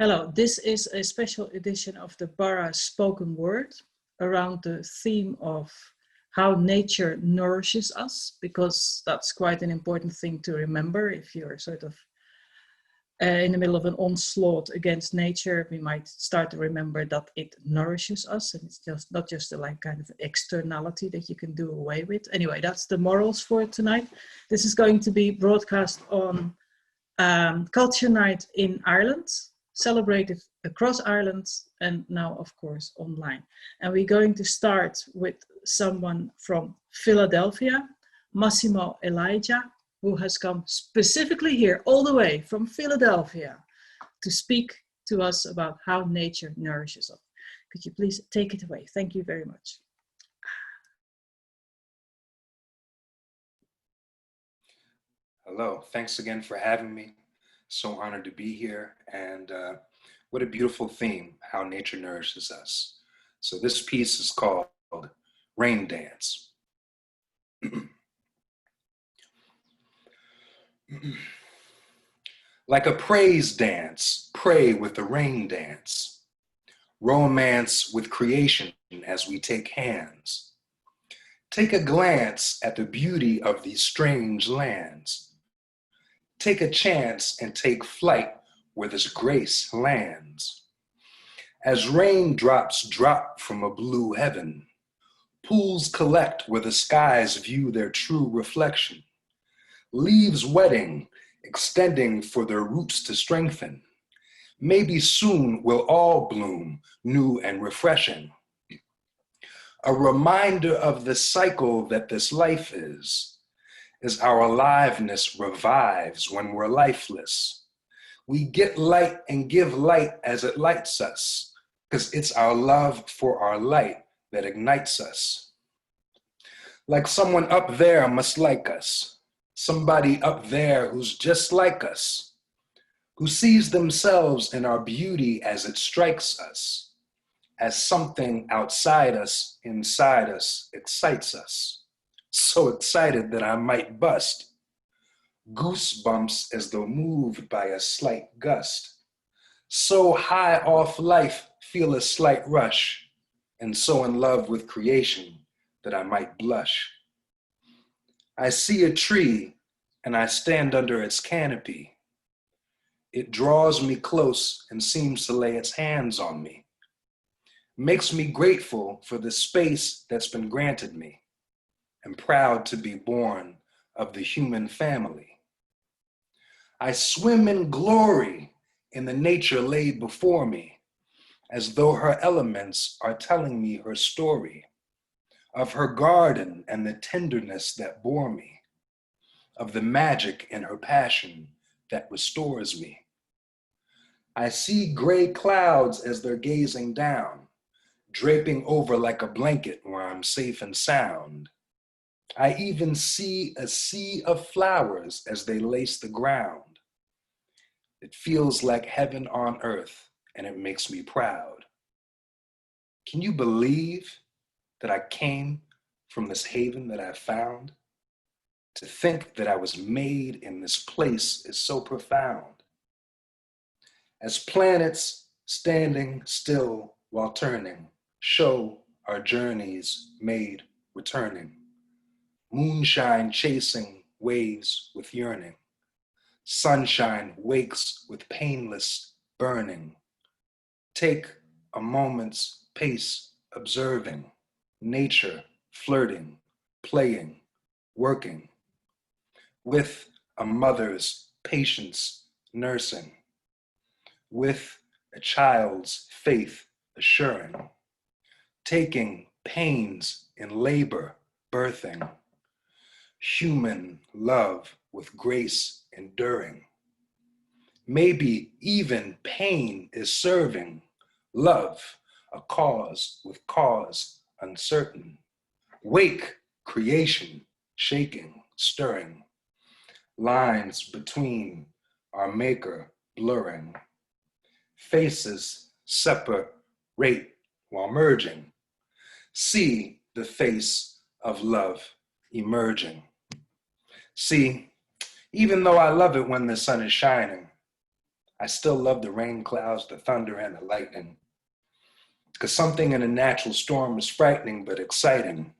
Hello, this is a special edition of the Bara Spoken Word around the theme of how nature nourishes us, because that's quite an important thing to remember. If you're sort of in the middle of an onslaught against nature, we might start to remember that it nourishes us, and it's just not just a like kind of externality that you can do away with. Anyway, that's the morals for tonight. This is going to be broadcast on Culture Night in Ireland, celebrated across Ireland, and now of course online. And we're going to start with someone from Philadelphia, Massimo Elijah, who has come specifically here all the way from Philadelphia to speak to us about how nature nourishes us. Could you please take it away? Thank you very much. Hello, thanks again for having me. So honored to be here, and what a beautiful theme, how nature nourishes us. So this piece is called Rain Dance. Like a praise dance, pray with the rain dance. Romance with creation as we take hands. Take a glance at the beauty of these strange lands. Take a chance and take flight where this grace lands. As raindrops drop from a blue heaven, pools collect where the skies view their true reflection. Leaves wetting, extending for their roots to strengthen. Maybe soon we'll all bloom, new and refreshing. A reminder of the cycle that this life is our aliveness revives when we're lifeless. We get light and give light as it lights us, because it's our love for our light that ignites us. Like someone up there must like us, somebody up there who's just like us, who sees themselves in our beauty as it strikes us, as something outside us, inside us, excites us. So excited that I might bust. Goosebumps as though moved by a slight gust. So high off life, feel a slight rush, and so in love with creation that I might blush. I see a tree and I stand under its canopy. It draws me close and seems to lay its hands on me. Makes me grateful for the space that's been granted me. And proud to be born of the human family. I swim in glory in the nature laid before me, as though her elements are telling me her story, of her garden and the tenderness that bore me, of the magic in her passion that restores me. I see gray clouds as they're gazing down, draping over like a blanket where I'm safe and sound. I even see a sea of flowers as they lace the ground. It feels like heaven on earth, and it makes me proud. Can you believe that I came from this haven that I found? To think that I was made in this place is so profound. As planets standing still while turning, show our journeys made returning. Moonshine chasing waves with yearning. Sunshine wakes with painless burning. Take a moment's pace observing. Nature flirting, playing, working. With a mother's patience nursing. With a child's faith assuring. Taking pains in labor birthing. Human love with grace enduring. Maybe even pain is serving love, a cause with cause uncertain. Wake creation, shaking, stirring. Lines between our maker blurring. Faces separate while merging. See the face of love emerging. See, even though I love it when the sun is shining, I still love the rain clouds, the thunder, and the lightning. Because something in a natural storm is frightening but exciting.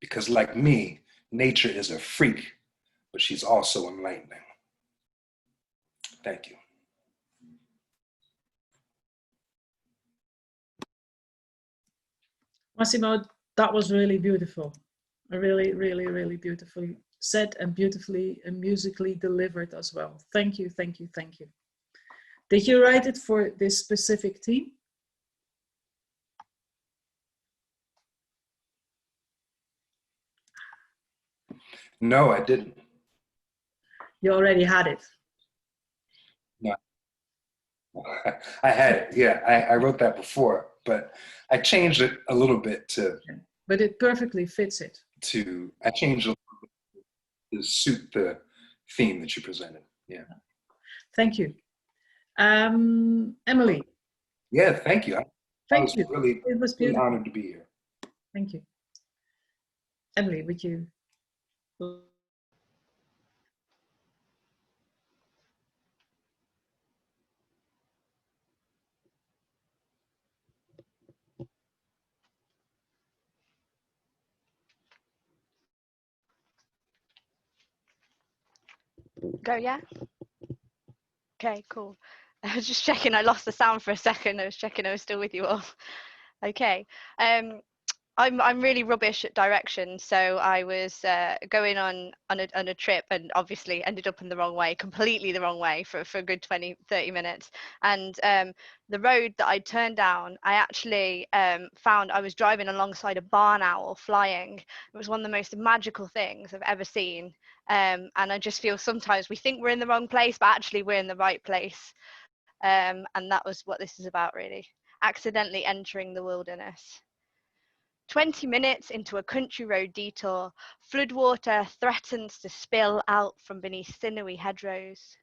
Because like me, nature is a freak, but she's also enlightening. Thank you. Massimo, that was really beautiful. Really, really, really beautifully said and beautifully and musically delivered as well. Thank you, thank you, thank you. Did you write it for this specific theme? No, I didn't. You already had it. No. I had it, yeah. I wrote that before, but I changed it a little bit to. But it perfectly fits it. I changed it to suit the theme that you presented. Yeah. Thank you. Emilie. Yeah, thank you. Thank you. Really, it was really beautiful. honored to be here. Thank you. Emilie, would you? Go, yeah? Okay, cool. I was just checking, I lost the sound for a second. I was checking I was still with you all. Okay. I'm really rubbish at directions, so I was going on a trip and obviously ended up in the wrong way, completely the wrong way for a good 20-30 minutes. And the road that I turned down, I actually found I was driving alongside a barn owl flying. It was one of the most magical things I've ever seen. And I just feel sometimes we think we're in the wrong place, but actually we're in the right place. And that was what this is about, really. Accidentally entering the wilderness. 20 minutes into a country road detour, floodwater threatens to spill out from beneath sinewy hedgerows.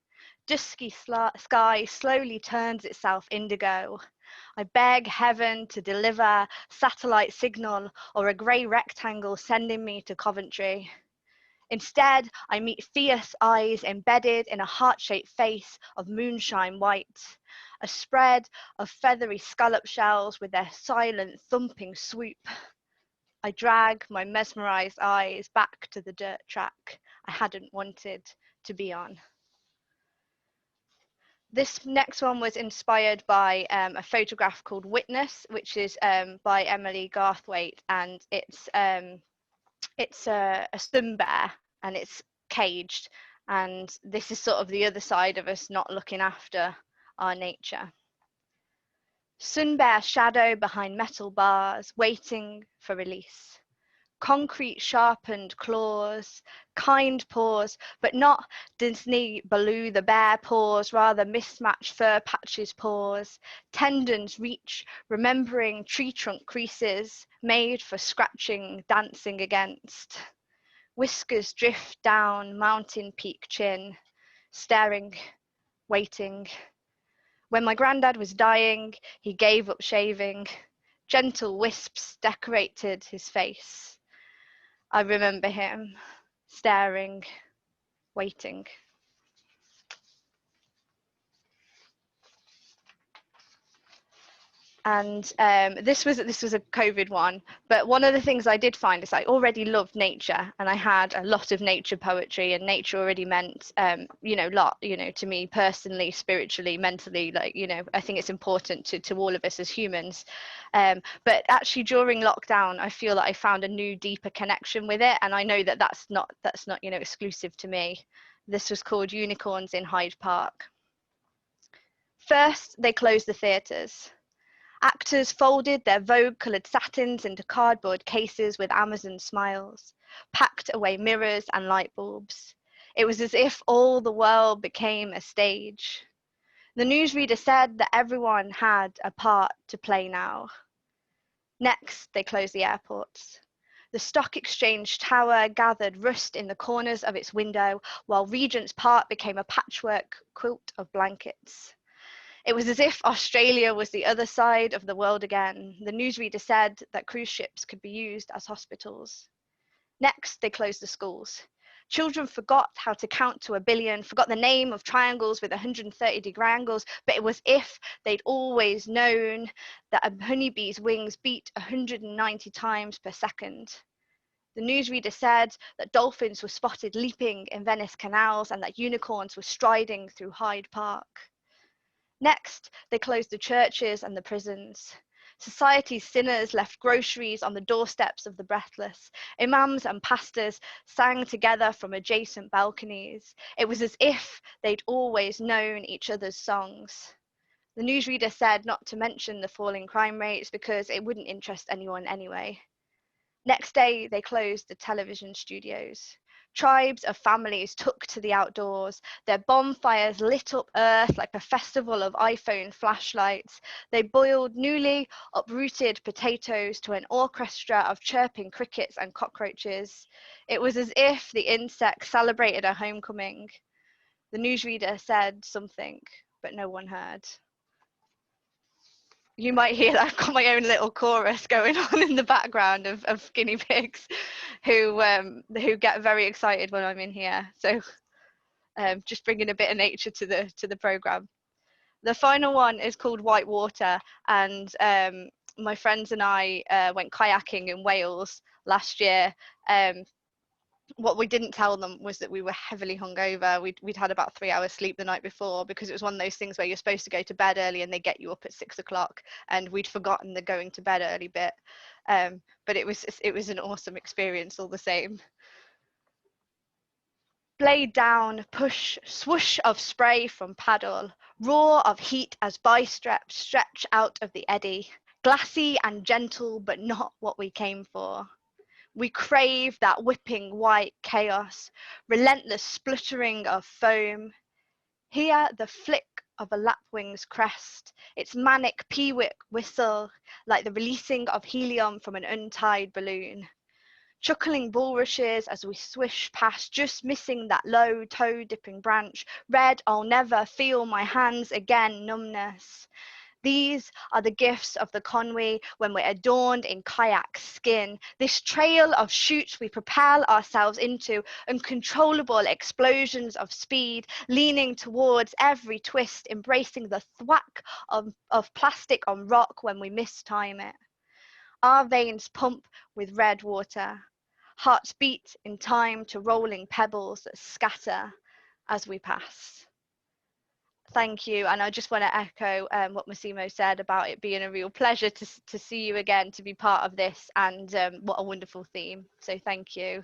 Dusky sky slowly turns itself indigo. I beg heaven to deliver satellite signal or a grey rectangle sending me to Coventry. Instead, I meet fierce eyes embedded in a heart-shaped face of moonshine white, a spread of feathery scallop shells with their silent thumping swoop. I drag my mesmerized eyes back to the dirt track I hadn't wanted to be on. This next one was inspired by a photograph called Witness, which is by Emily Garthwaite, and it's a sun bear and it's caged, and this is sort of the other side of us not looking after our nature. Sun bear shadow behind metal bars, waiting for release. Concrete sharpened claws, kind paws, but not Disney Baloo the bear paws, rather mismatched fur patches paws. Tendons reach, remembering tree trunk creases, made for scratching, dancing against. Whiskers drift down mountain peak chin, staring, waiting. When my granddad was dying, he gave up shaving. Gentle wisps decorated his face. I remember him staring, waiting. And this was a COVID one, but one of the things I did find is I already loved nature, and I had a lot of nature poetry, and nature already meant to me personally, spiritually, mentally. I think it's important to all of us as humans. But actually during lockdown, I feel that I found a new, deeper connection with it, and I know that that's not exclusive to me. This was called Unicorns in Hyde Park. First, they closed the theatres. Actors folded their Vogue-coloured satins into cardboard cases with Amazon smiles, packed away mirrors and light bulbs. It was as if all the world became a stage. The newsreader said that everyone had a part to play now. Next, they closed the airports. The Stock Exchange Tower gathered rust in the corners of its window, while Regent's Park became a patchwork quilt of blankets. It was as if Australia was the other side of the world again. The newsreader said that cruise ships could be used as hospitals. Next, they closed the schools. Children forgot how to count to 1,000,000,000, forgot the name of triangles with 130-degree angles, but it was if they'd always known that a honeybee's wings beat 190 times per second. The newsreader said that dolphins were spotted leaping in Venice canals and that unicorns were striding through Hyde Park. Next, they closed the churches and the prisons. Society's sinners left groceries on the doorsteps of the breathless. Imams and pastors sang together from adjacent balconies. It was as if they'd always known each other's songs. The newsreader said not to mention the falling crime rates because it wouldn't interest anyone anyway. Next day, they closed the television studios. Tribes of families took to the outdoors. Their bonfires lit up earth like a festival of iPhone flashlights. They boiled newly uprooted potatoes to an orchestra of chirping crickets and cockroaches. It was as if the insects celebrated a homecoming. The newsreader said something, but no one heard. You might hear that I've got my own little chorus going on in the background of guinea pigs who get very excited when I'm in here. So just bringing a bit of nature to the program. The final one is called White Water, and my friends and I went kayaking in Wales last year. What we didn't tell them was that we were heavily hungover. We'd had about 3 hours sleep the night before, because it was one of those things where you're supposed to go to bed early and they get you up at 6 o'clock, and we'd forgotten the going to bed early bit. But it was an awesome experience all the same. Blade down, push, swoosh of spray from paddle, roar of heat as biceps stretch out of the eddy, glassy and gentle, but not what we came for. We crave that whipping white chaos, relentless spluttering of foam. Hear the flick of a lapwing's crest, its manic peewick whistle, like the releasing of helium from an untied balloon. Chuckling bulrushes as we swish past, just missing that low toe-dipping branch. Red, I'll never feel my hands again numbness. These are the gifts of the Conwy when we're adorned in kayak skin. This trail of chutes we propel ourselves into, uncontrollable explosions of speed, leaning towards every twist, embracing the thwack of plastic on rock when we mistime it. Our veins pump with red water. Hearts beat in time to rolling pebbles that scatter as we pass. Thank you, and I just want to echo what Massimo said about it being a real pleasure to see you again, to be part of this, and what a wonderful theme. So thank you.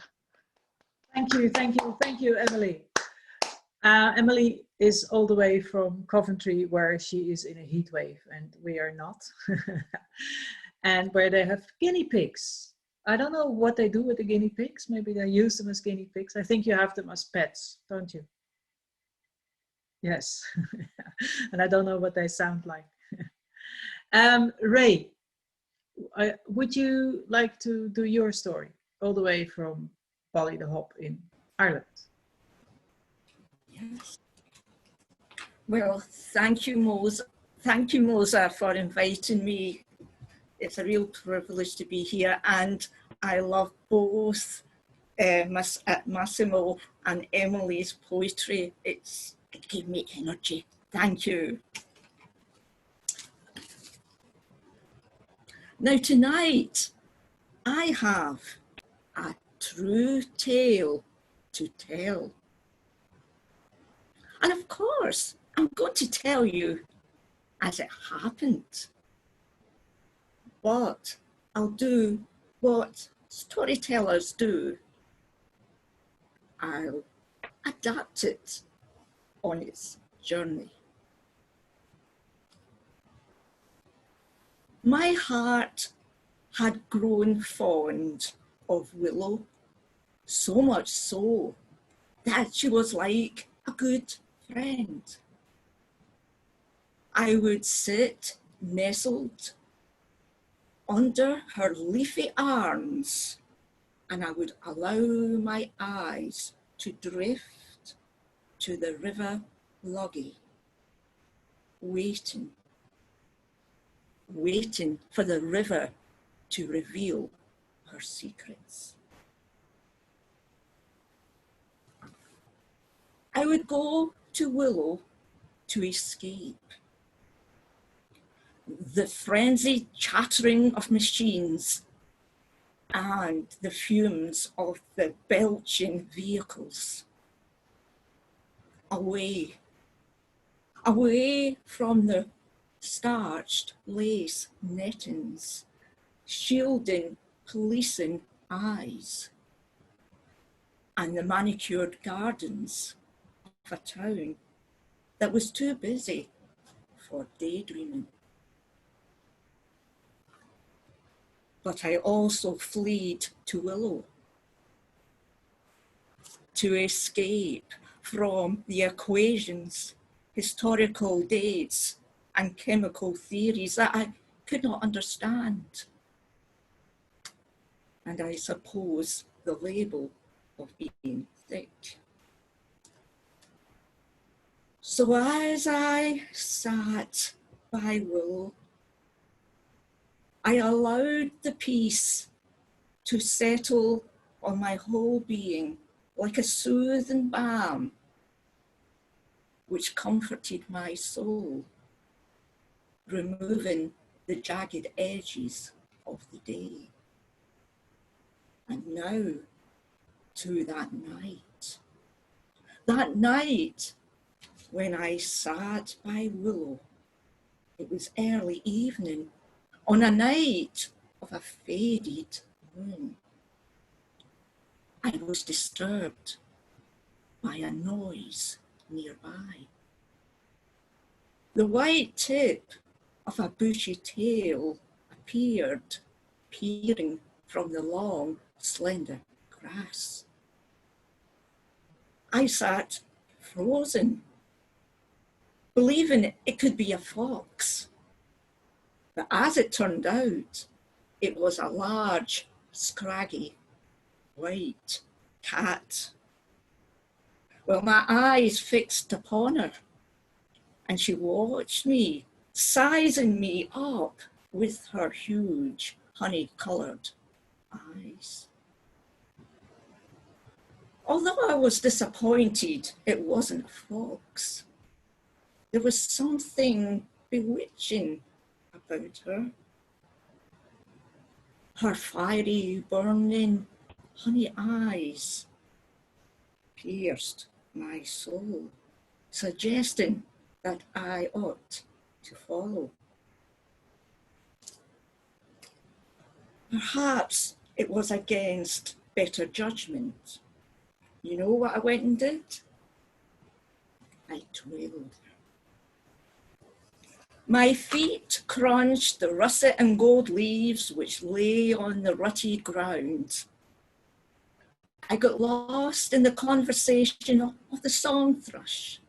Thank you, Emilie. Emilie is all the way from Coventry, where she is in a heat wave, and we are not, and where they have guinea pigs. I don't know what they do with the guinea pigs. Maybe they use them as guinea pigs. I think you have them as pets, don't you? Yes, and I don't know what they sound like. Rae, would you like to do your story all the way from Ballythehop in Ireland? Yes. Well, thank you, Mosa, for inviting me. It's a real privilege to be here, and I love both Massimo and Emilie's poetry. It gave me energy. Thank you. Now tonight, I have a true tale to tell. And of course, I'm going to tell you as it happened. But I'll do what storytellers do. I'll adapt it on its journey. My heart had grown fond of Willow, so much so that she was like a good friend. I would sit nestled under her leafy arms, and I would allow my eyes to drift to the river Loggy, waiting for the river to reveal her secrets. I would go to Willow to escape the frenzied chattering of machines and the fumes of the belching vehicles. Away, away from the starched lace nettings, shielding, policing eyes, and the manicured gardens of a town that was too busy for daydreaming. But I also fled to Willow to escape from the equations, historical dates, and chemical theories that I could not understand. And I suppose the label of being thick. So as I sat by Willow, I allowed the peace to settle on my whole being like a soothing balm, which comforted my soul, removing the jagged edges of the day. And now to that night when I sat by Willow. It was early evening on a night of a faded moon. I was disturbed by a noise nearby. The white tip of a bushy tail appeared, peering from the long, slender grass. I sat frozen, believing it could be a fox. But as it turned out, it was a large, scraggy, white cat. Well, my eyes fixed upon her, and she watched me, sizing me up with her huge, honey-coloured eyes. Although I was disappointed it wasn't a fox, there was something bewitching about her. Her fiery, burning, honey eyes pierced my soul, suggesting that I ought to follow. Perhaps it was against better judgment. You know what I went and did? I trailed her. My feet crunched the russet and gold leaves which lay on the rutty ground. I got lost in the conversation of the song thrush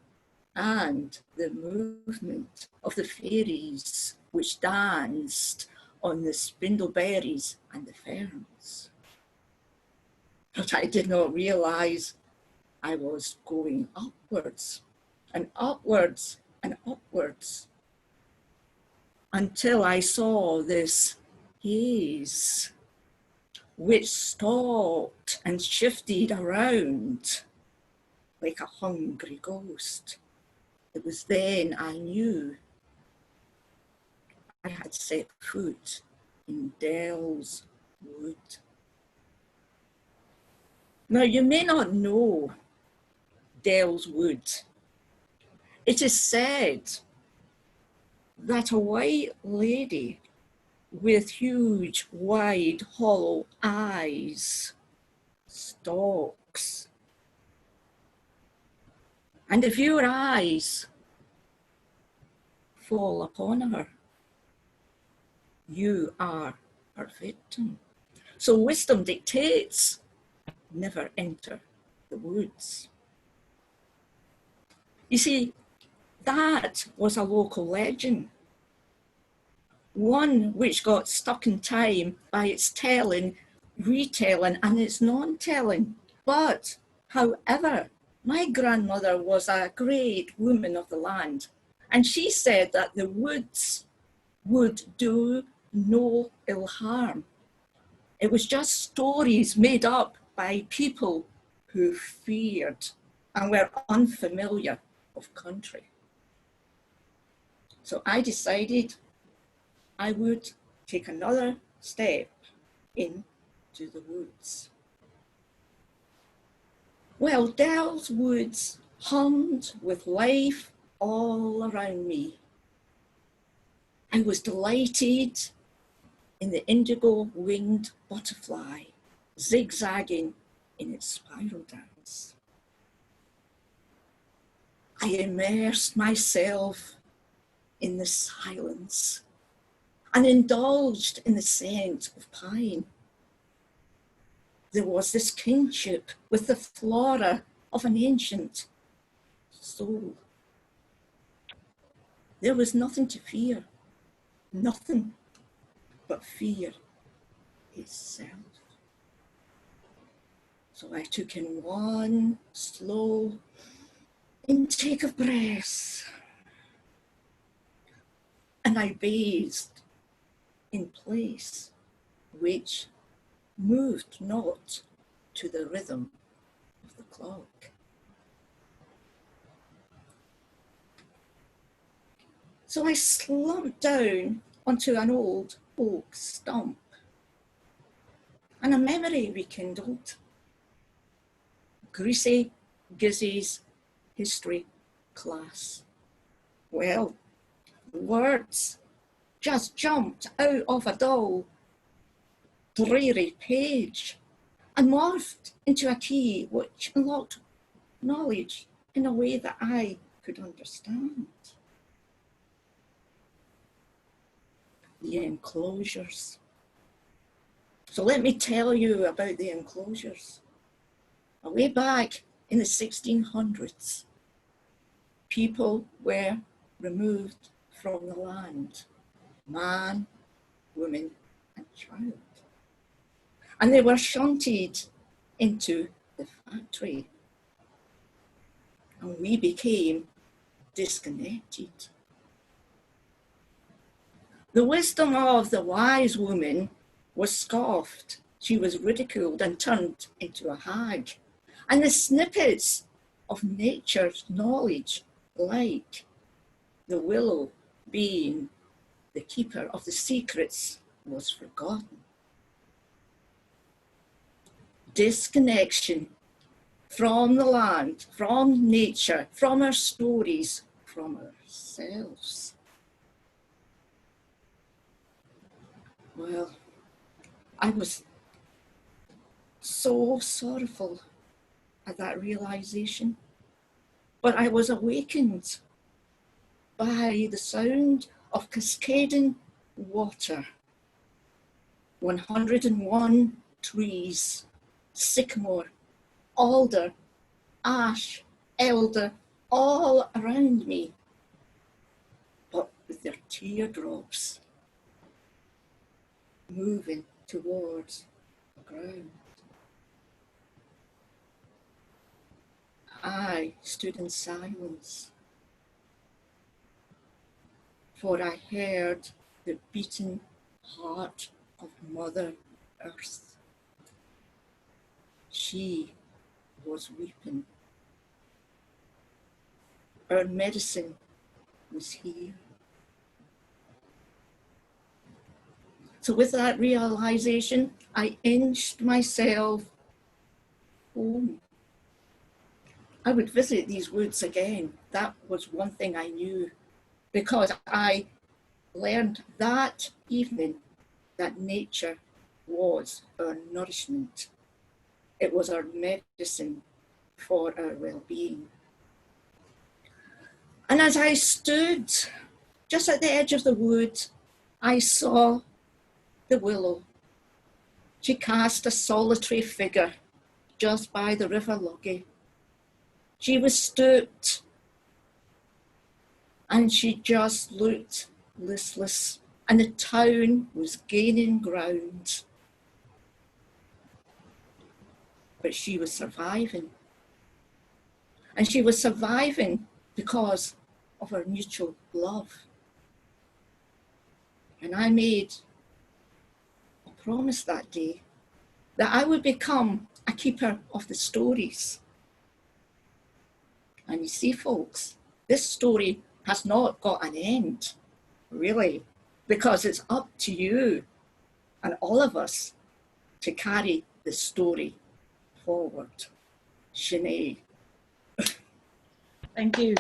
and the movement of the fairies which danced on the spindleberries and the ferns. But I did not realise I was going upwards and upwards and upwards until I saw this haze which stalked and shifted around like a hungry ghost. It was then I knew I had set foot in Dell's Wood. Now, you may not know Dell's Wood. It is said that a white lady with huge, wide, hollow eyes stalks. And if your eyes fall upon her, you are her victim. So wisdom dictates, never enter the woods. You see, that was a local legend, one which got stuck in time by its telling, retelling, and its non-telling. But, however, my grandmother was a great woman of the land, and she said that the woods would do no ill harm. It was just stories made up by people who feared and were unfamiliar of country. So I decided I would take another step into the woods. Well, Dell's woods hummed with life all around me. I was delighted in the indigo-winged butterfly zigzagging in its spiral dance. I immersed myself in the silence and indulged in the scent of pine. There was this kinship with the flora of an ancient soul. There was nothing to fear, nothing but fear itself. So I took in one slow intake of breath, and I bathed in place which moved not to the rhythm of the clock. So I slumped down onto an old oak stump, and a memory rekindled. Greasy Gizzy's history class. Well, the words just jumped out of a dull, dreary page and morphed into a key which unlocked knowledge in a way that I could understand. The Enclosures. So let me tell you about the Enclosures. Way back in the 1600s, people were removed from the land, man, woman, and child. And they were shunted into the factory. And we became disconnected. The wisdom of the wise woman was scoffed. She was ridiculed and turned into a hag. And the snippets of nature's knowledge, like the willow being the keeper of the secrets, was forgotten. Disconnection from the land, from nature, from our stories, from ourselves. Well, I was so sorrowful at that realization, but I was awakened by the sound of cascading water. 101 trees, sycamore, alder, ash, elder, all around me, but with their teardrops moving towards the ground. I stood in silence, for I heard the beating heart of Mother Earth. She was weeping. Our medicine was here. So with that realization, I inched myself home. I would visit these woods again. That was one thing I knew, because I learned that evening that nature was our nourishment. It was our medicine for our well-being. And as I stood just at the edge of the wood, I saw the willow. She cast a solitary figure just by the river Logie. She was stooped, and she just looked listless, and the town was gaining ground. But she was surviving. And she was surviving because of our mutual love. And I made a promise that day that I would become a keeper of the stories. And you see, folks, this story has not got an end, really, because it's up to you and all of us to carry the story forward. Sinead. Thank you.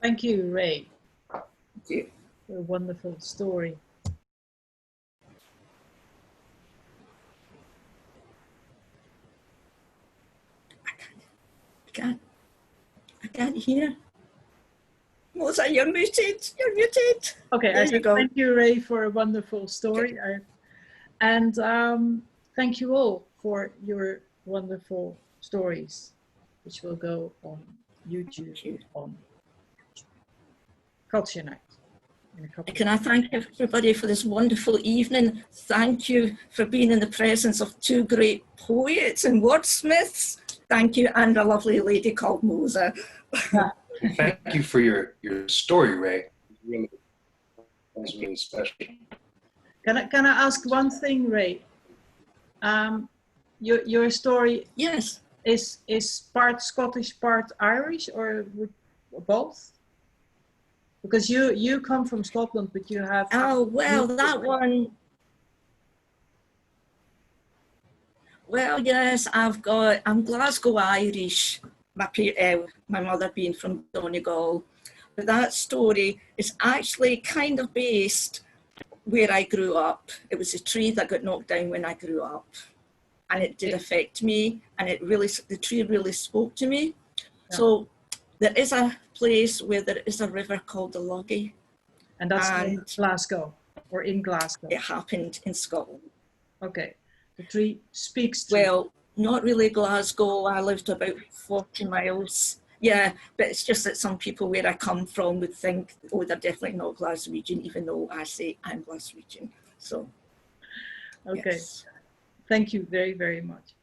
Thank you, Rae, Thank you. for a wonderful story. I can't hear. Moza, you're muted. You're muted. Okay, There I you said go. thank you, Rae, for a wonderful story. And thank you all for your wonderful stories, which will go on YouTube on Culture Night. In a couple Can I thank everybody for this wonderful evening? Thank you for being in the presence of two great poets and wordsmiths. Thank you, and a lovely lady called Moza. Thank you for your story, Rae. Really, that was really special. Can I ask one thing, Rae? Your story Yes. is part Scottish, part Irish, or both? Because you come from Scotland, but you have... Oh, well, that one... Well, yes, I'm Glasgow Irish, my mother being from Donegal. But that story is actually kind of based where I grew up. It was a tree that got knocked down when I grew up. And it did affect me, and the tree really spoke to me. Yeah. So there is a place where there is a river called the Logie. And that's in Glasgow, or in Glasgow? It happened in Scotland. Okay. The tree speaks to Well, not really Glasgow. I lived about 40 miles. Yeah, but it's just that some people where I come from would think, oh, they're definitely not Glaswegian, even though I say I'm Glaswegian. So, okay. Yes. Thank you very, very much.